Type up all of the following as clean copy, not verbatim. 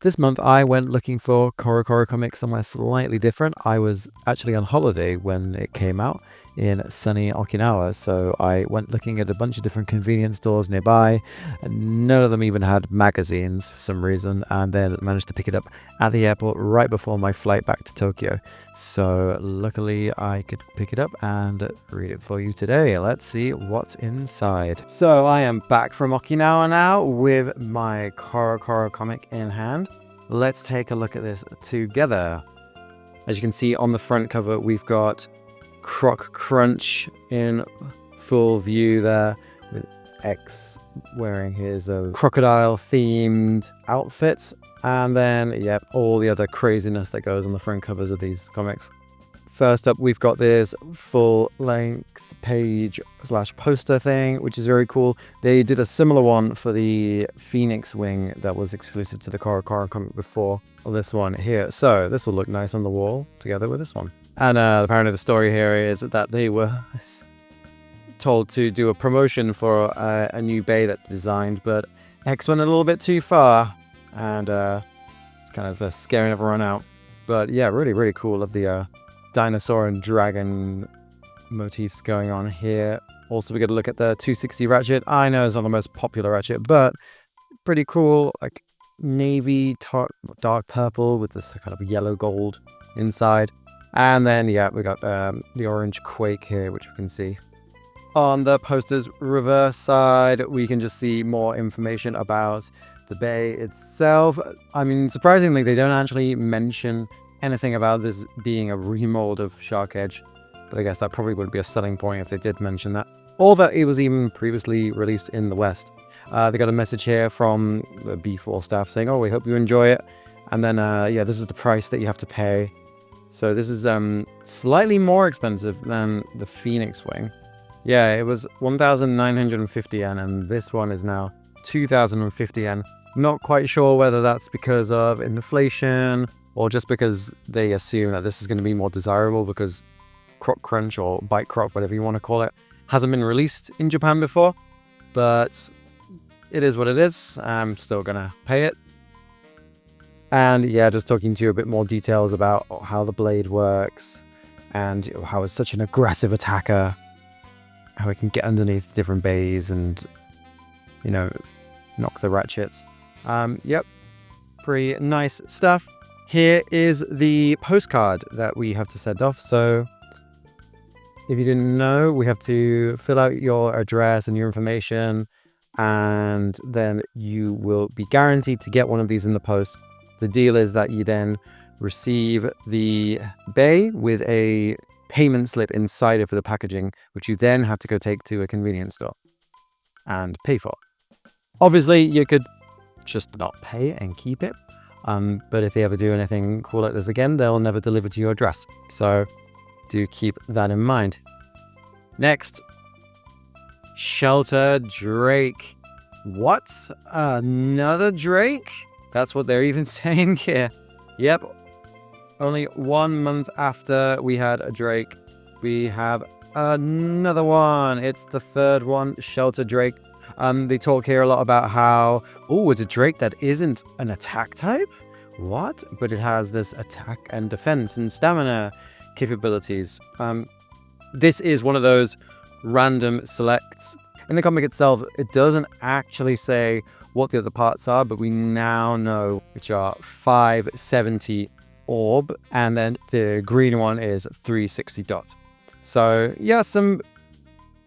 This month I went looking for Corocoro comics somewhere slightly different. I was actually on holiday when it came out in sunny Okinawa, so I went looking at a bunch of different convenience stores nearby, and none of them even had magazines for some reason, and then managed to pick it up at the airport right before my flight back to Tokyo. So luckily I could pick it up and read it for you today. Let's see what's inside. So I am back from Okinawa now with my Corocoro comic in hand. Let's take a look at this together. As you can see on the front cover, we've got Croc Crunch in full view there, with X wearing his crocodile themed outfits, and then yep, all the other craziness that goes on the front covers of these comics. First up, we've got this full-length page / poster thing, which is very cool. They did a similar one for the Phoenix Wing that was exclusive to the Corocoro comic before this one here. So this will look nice on the wall together with this one. And apparently the story here is that they were told to do a promotion for a new bay that they designed, but X went a little bit too far, and it's kind of scaring everyone out. But yeah, really, really cool of the dinosaur and dragon motifs going on here. Also, we get a look at the 260 Ratchet. I know it's not the most popular Ratchet, but pretty cool, like navy dark purple with this kind of yellow gold inside. And then yeah, we got the orange Quake here, which we can see. On the poster's reverse side, we can just see more information about the bay itself. I mean, surprisingly, they don't actually mention anything about this being a remold of Shark Edge, but I guess that probably would be a selling point if they did mention that, or that it was even previously released in the West. They got a message here from the B4 staff saying, oh, we hope you enjoy it, and then yeah, this is the price that you have to pay. So this is slightly more expensive than the Phoenix Wing. Yeah, it was 1,950 yen, and this one is now 2,050 yen. Not quite sure whether that's because of inflation or just because they assume that this is going to be more desirable because Croc Crunch or Bite Croc, whatever you want to call it, hasn't been released in Japan before. But it is what it is. I'm still going to pay it. And yeah, just talking to you a bit more details about how the blade works and how it's such an aggressive attacker, how it can get underneath different bays and, you know, knock the ratchets. Yep, pretty nice stuff. Here is the postcard that we have to send off. So if you didn't know, we have to fill out your address and your information, and then you will be guaranteed to get one of these in the post. The deal is that you then receive the bay with a payment slip inside it for the packaging, which you then have to go take to a convenience store and pay for. Obviously, you could just not pay and keep it. But if they ever do anything cool like this again, they'll never deliver to your address. So do keep that in mind. Next, Shelter Drake. What? Another Drake? That's what they're even saying here. Yep. Only 1 month after we had a Drake, we have another one. It's the third one, Shelter Drake. They talk here a lot about how, oh, it's a Drake that isn't an attack type? What? But it has this attack and defense and stamina capabilities. This is one of those random selects. In the comic itself, it doesn't actually say what the other parts are, but we now know which are 570 orb, and then the green one is 360 dot. So yeah, some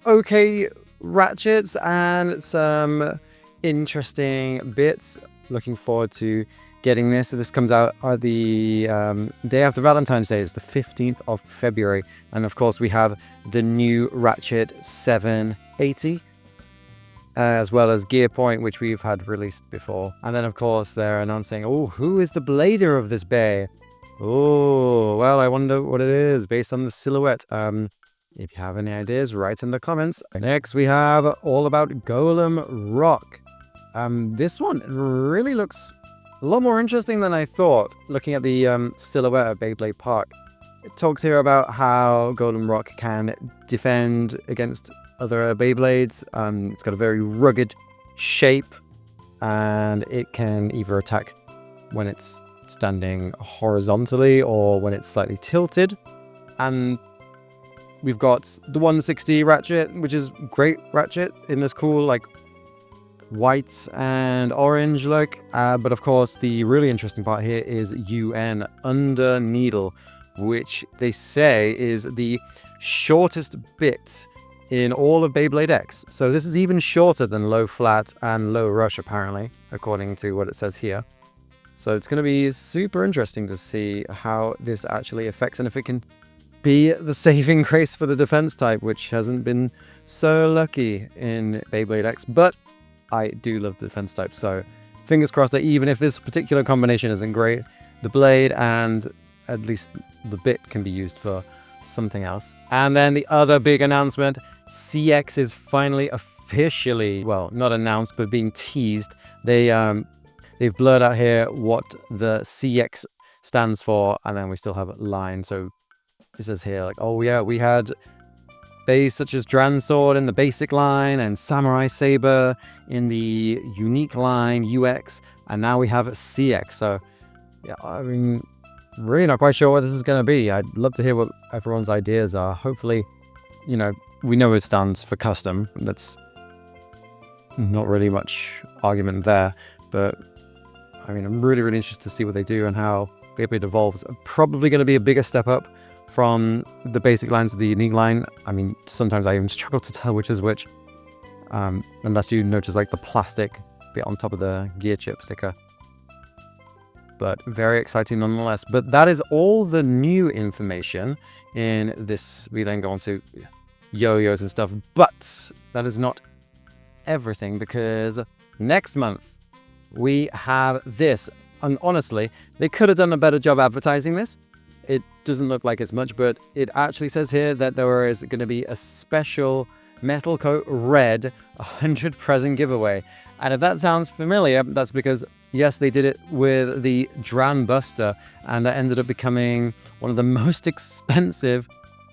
okay ratchets and some interesting bits. Looking forward to getting this. So this comes out the day after Valentine's Day. It's the 15th of February. And of course we have the new Ratchet 780, as well as Gear Point, which we've had released before. And then of course they're announcing, oh, who is the blader of this bay? Oh, well, I wonder what it is based on the silhouette. If you have any ideas, write in the comments. Next, we have all about Golem Rock. This one really looks a lot more interesting than I thought, looking at the silhouette of Beyblade Park. It talks here about how Golem Rock can defend against other Beyblades. It's got a very rugged shape, and it can either attack when it's standing horizontally or when it's slightly tilted. And we've got the 160 Ratchet, which is great Ratchet in this cool like white and orange look. But of course, the really interesting part here is UN Under Needle, which they say is the shortest bit in all of Beyblade X. So this is even shorter than low flat and low rush, apparently, according to what it says here. So it's going to be super interesting to see how this actually affects and if it can be the saving grace for the defense type, which hasn't been so lucky in Beyblade X. But I do love the defense type, so fingers crossed that even if this particular combination isn't great, the blade and at least the bit can be used for something else. And then the other big announcement, CX is finally officially, well, not announced, but being teased. They've blurred out here what the CX stands for, and then we still have a line. So it says here, like, oh yeah, we had bays such as Dran Sword in the basic line and Samurai Saber in the unique line, UX, and now we have CX. So yeah, I mean, really not quite sure what this is going to be. I'd love to hear what everyone's ideas are. Hopefully, you know, we know it stands for custom. That's not really much argument there, but I mean, I'm really, really interested to see what they do and how Beyblade evolves. Probably going to be a bigger step up from the basic lines of the unique line. I mean, sometimes I even struggle to tell which is which, unless you notice like the plastic bit on top of the gear chip sticker. But very exciting nonetheless. But that is all the new information in this. We then go on to yo-yos and stuff. But that is not everything, because next month we have this. And honestly, they could have done a better job advertising this. It doesn't look like it's much, but it actually says here that there is going to be a special Metal Coat Red 100 present giveaway. And if that sounds familiar, that's because, yes, they did it with the Dran Buster, and that ended up becoming one of the most expensive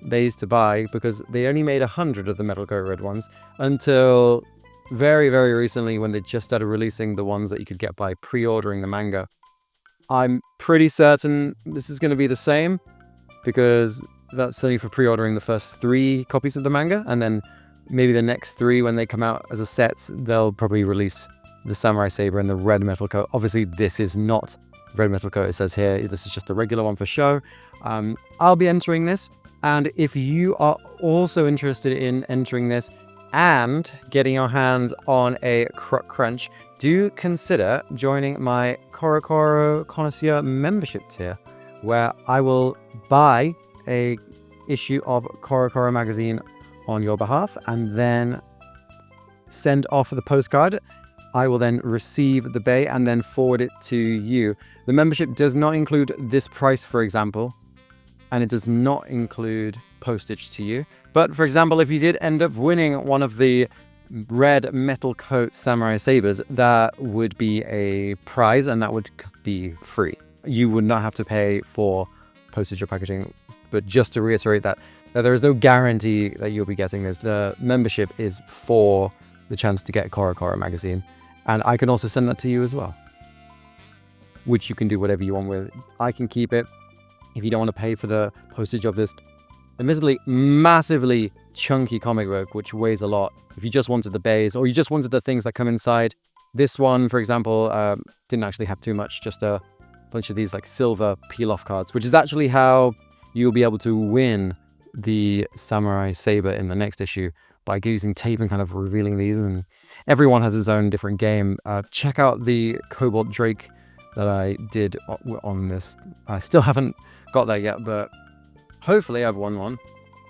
bays to buy because they only made 100 of the Metal Coat Red ones until very, very recently when they just started releasing the ones that you could get by pre-ordering the manga. I'm pretty certain this is going to be the same because that's only for pre-ordering the first 3 copies of the manga, and then maybe the next 3 when they come out as a set, they'll probably release the Samurai Saber and the red metal coat. Obviously, this is not red metal coat. It says here, this is just a regular one for show. I'll be entering this, and if you are also interested in entering this and getting your hands on a Croc Crunch, do consider joining my Corocoro Connoisseur membership tier, where I will buy a issue of Corocoro magazine on your behalf and then send off the postcard. I will then receive the bay and then forward it to you. The membership does not include this price, for example, and it does not include postage to you. But for example, if you did end up winning one of the red metal coat Samurai Sabers, that would be a prize and that would be free. You would not have to pay for postage or packaging. But just to reiterate that there is no guarantee that you'll be getting this. The membership is for the chance to get Corocoro magazine. And I can also send that to you as well, which you can do whatever you want with. I can keep it if you don't want to pay for the postage of this admittedly massively chunky comic book, which weighs a lot. If you just wanted the bays or you just wanted the things that come inside. This one, for example, didn't actually have too much, just a bunch of these like silver peel-off cards, which is actually how you'll be able to win the Samurai Saber in the next issue, by using tape and kind of revealing these. And everyone has his own different game. Check out the Cobalt Drake that I did on this. I still haven't got that yet, but hopefully I've won one.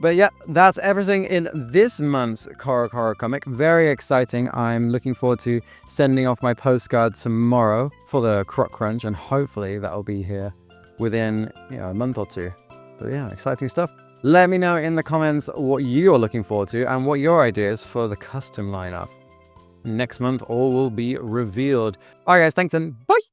But yeah, that's everything in this month's Corocoro comic. Very exciting. I'm looking forward to sending off my postcard tomorrow for the Croc Crunch, and hopefully that'll be here within a month or 2. But yeah, exciting stuff. Let me know in the comments what you're looking forward to and what your ideas for the custom lineup. Next month, all will be revealed. Alright guys, thanks and bye!